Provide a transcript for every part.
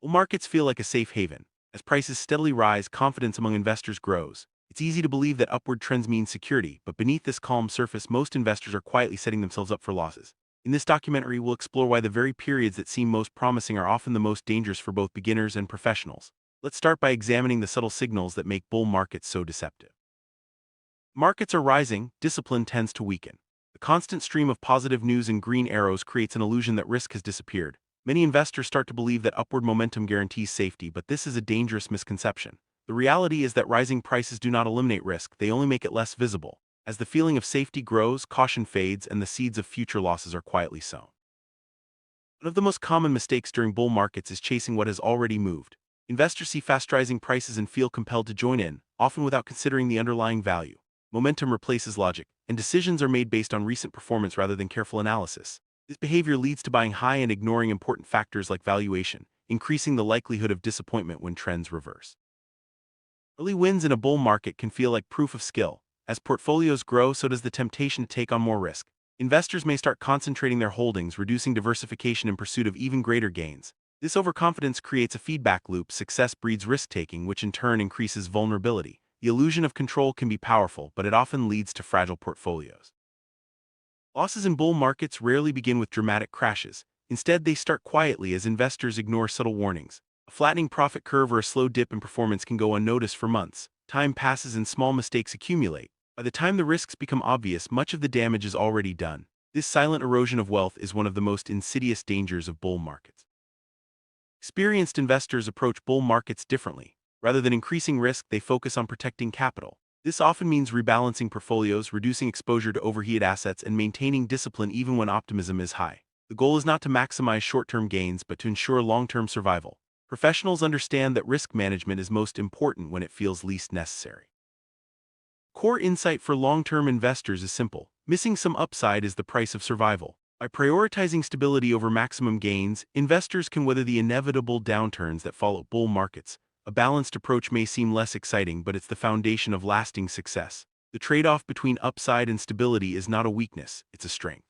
Bull markets feel like a safe haven. As prices steadily rise, confidence among investors grows. It's easy to believe that upward trends mean security, but beneath this calm surface, most investors are quietly setting themselves up for losses. In this documentary, we'll explore why the very periods that seem most promising are often the most dangerous for both beginners and professionals. Let's start by examining the subtle signals that make bull markets so deceptive. Markets are rising, discipline tends to weaken. The constant stream of positive news and green arrows creates an illusion that risk has disappeared. Many investors start to believe that upward momentum guarantees safety, but this is a dangerous misconception. The reality is that rising prices do not eliminate risk, they only make it less visible. As the feeling of safety grows, caution fades, and the seeds of future losses are quietly sown. One of the most common mistakes during bull markets is chasing what has already moved. Investors see fast rising prices and feel compelled to join in, often without considering the underlying value. Momentum replaces logic, and decisions are made based on recent performance rather than careful analysis. This behavior leads to buying high and ignoring important factors like valuation, increasing the likelihood of disappointment when trends reverse. Early wins in a bull market can feel like proof of skill. As portfolios grow, so does the temptation to take on more risk. Investors may start concentrating their holdings, reducing diversification in pursuit of even greater gains. This overconfidence creates a feedback loop. Success breeds risk-taking, which in turn increases vulnerability. The illusion of control can be powerful, but it often leads to fragile portfolios. Losses in bull markets rarely begin with dramatic crashes. Instead, they start quietly as investors ignore subtle warnings. A flattening profit curve or a slow dip in performance can go unnoticed for months. Time passes and small mistakes accumulate. By the time the risks become obvious, much of the damage is already done. This silent erosion of wealth is one of the most insidious dangers of bull markets. Experienced investors approach bull markets differently. Rather than increasing risk, they focus on protecting capital. This often means rebalancing portfolios, reducing exposure to overheated assets, and maintaining discipline even when optimism is high. The goal is not to maximize short-term gains, but to ensure long-term survival. Professionals understand that risk management is most important when it feels least necessary. Core insight for long-term investors is simple. Missing some upside is the price of survival. By prioritizing stability over maximum gains, investors can weather the inevitable downturns that follow bull markets. A balanced approach may seem less exciting, but it's the foundation of lasting success. The trade-off between upside and stability is not a weakness, it's a strength.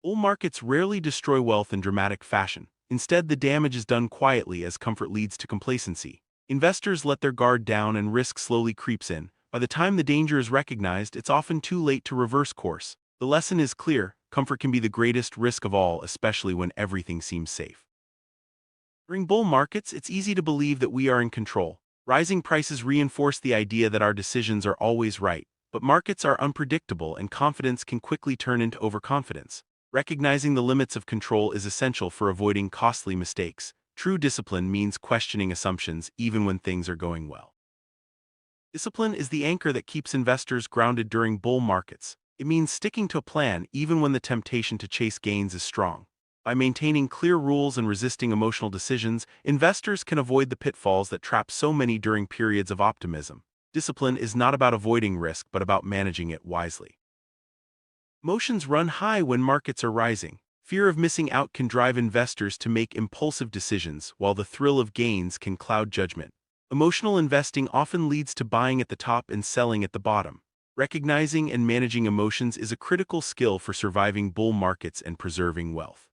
Bull markets rarely destroy wealth in dramatic fashion. Instead, the damage is done quietly as comfort leads to complacency. Investors let their guard down and risk slowly creeps in. By the time the danger is recognized, it's often too late to reverse course. The lesson is clear: comfort can be the greatest risk of all, especially when everything seems safe. During bull markets, it's easy to believe that we are in control. Rising prices reinforce the idea that our decisions are always right, but markets are unpredictable and confidence can quickly turn into overconfidence. Recognizing the limits of control is essential for avoiding costly mistakes. True discipline means questioning assumptions even when things are going well. Discipline is the anchor that keeps investors grounded during bull markets. It means sticking to a plan even when the temptation to chase gains is strong. By maintaining clear rules and resisting emotional decisions, investors can avoid the pitfalls that trap so many during periods of optimism. Discipline is not about avoiding risk, but about managing it wisely. Emotions run high when markets are rising. Fear of missing out can drive investors to make impulsive decisions, while the thrill of gains can cloud judgment. Emotional investing often leads to buying at the top and selling at the bottom. Recognizing and managing emotions is a critical skill for surviving bull markets and preserving wealth.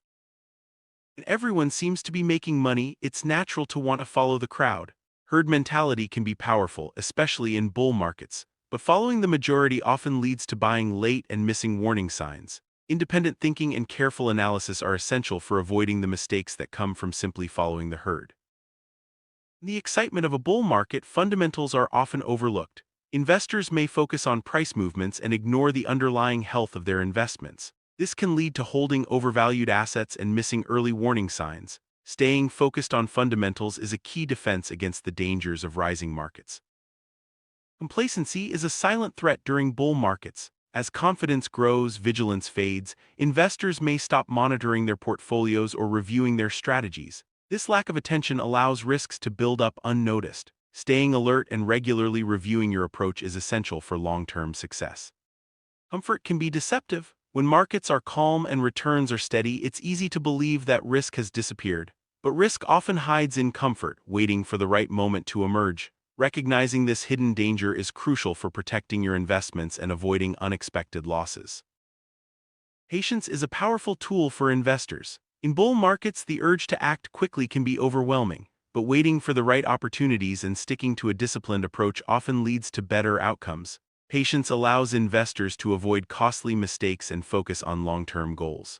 When everyone seems to be making money, it's natural to want to follow the crowd. Herd mentality can be powerful, especially in bull markets, but following the majority often leads to buying late and missing warning signs. Independent thinking and careful analysis are essential for avoiding the mistakes that come from simply following the herd. In the excitement of a bull market, fundamentals are often overlooked. Investors may focus on price movements and ignore the underlying health of their investments. This can lead to holding overvalued assets and missing early warning signs. Staying focused on fundamentals is a key defense against the dangers of rising markets. Complacency is a silent threat during bull markets. As confidence grows, vigilance fades. Investors may stop monitoring their portfolios or reviewing their strategies. This lack of attention allows risks to build up unnoticed. Staying alert and regularly reviewing your approach is essential for long-term success. Comfort can be deceptive. When markets are calm and returns are steady, it's easy to believe that risk has disappeared. But risk often hides in comfort, waiting for the right moment to emerge. Recognizing this hidden danger is crucial for protecting your investments and avoiding unexpected losses. Patience is a powerful tool for investors. In bull markets, the urge to act quickly can be overwhelming. but waiting for the right opportunities and sticking to a disciplined approach often leads to better outcomes. Patience allows investors to avoid costly mistakes and focus on long-term goals.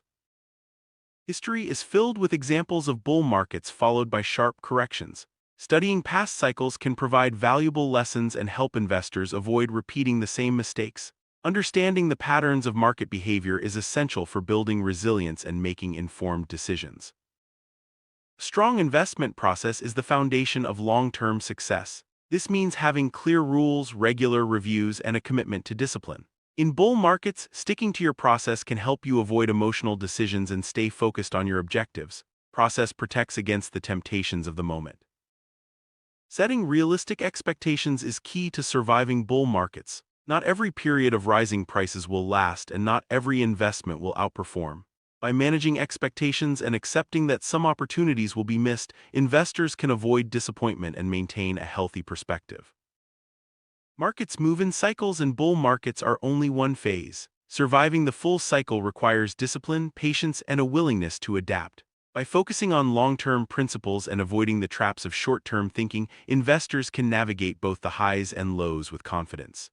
History is filled with examples of bull markets followed by sharp corrections. Studying past cycles can provide valuable lessons and help investors avoid repeating the same mistakes. Understanding the patterns of market behavior is essential for building resilience and making informed decisions. A strong investment process is the foundation of long-term success. This means having clear rules, regular reviews, and a commitment to discipline. In bull markets, sticking to your process can help you avoid emotional decisions and stay focused on your objectives. Process protects against the temptations of the moment. Setting realistic expectations is key to surviving bull markets. Not every period of rising prices will last, and not every investment will outperform. By managing expectations and accepting that some opportunities will be missed, investors can avoid disappointment and maintain a healthy perspective. Markets move in cycles, and bull markets are only one phase. Surviving the full cycle requires discipline, patience, and a willingness to adapt. By focusing on long-term principles and avoiding the traps of short-term thinking, investors can navigate both the highs and lows with confidence.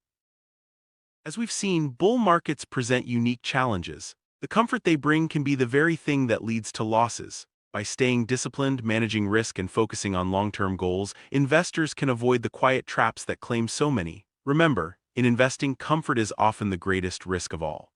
As we've seen, bull markets present unique challenges. The comfort they bring can be the very thing that leads to losses. By staying disciplined, managing risk, and focusing on long-term goals, investors can avoid the quiet traps that claim so many. Remember, in investing, comfort is often the greatest risk of all.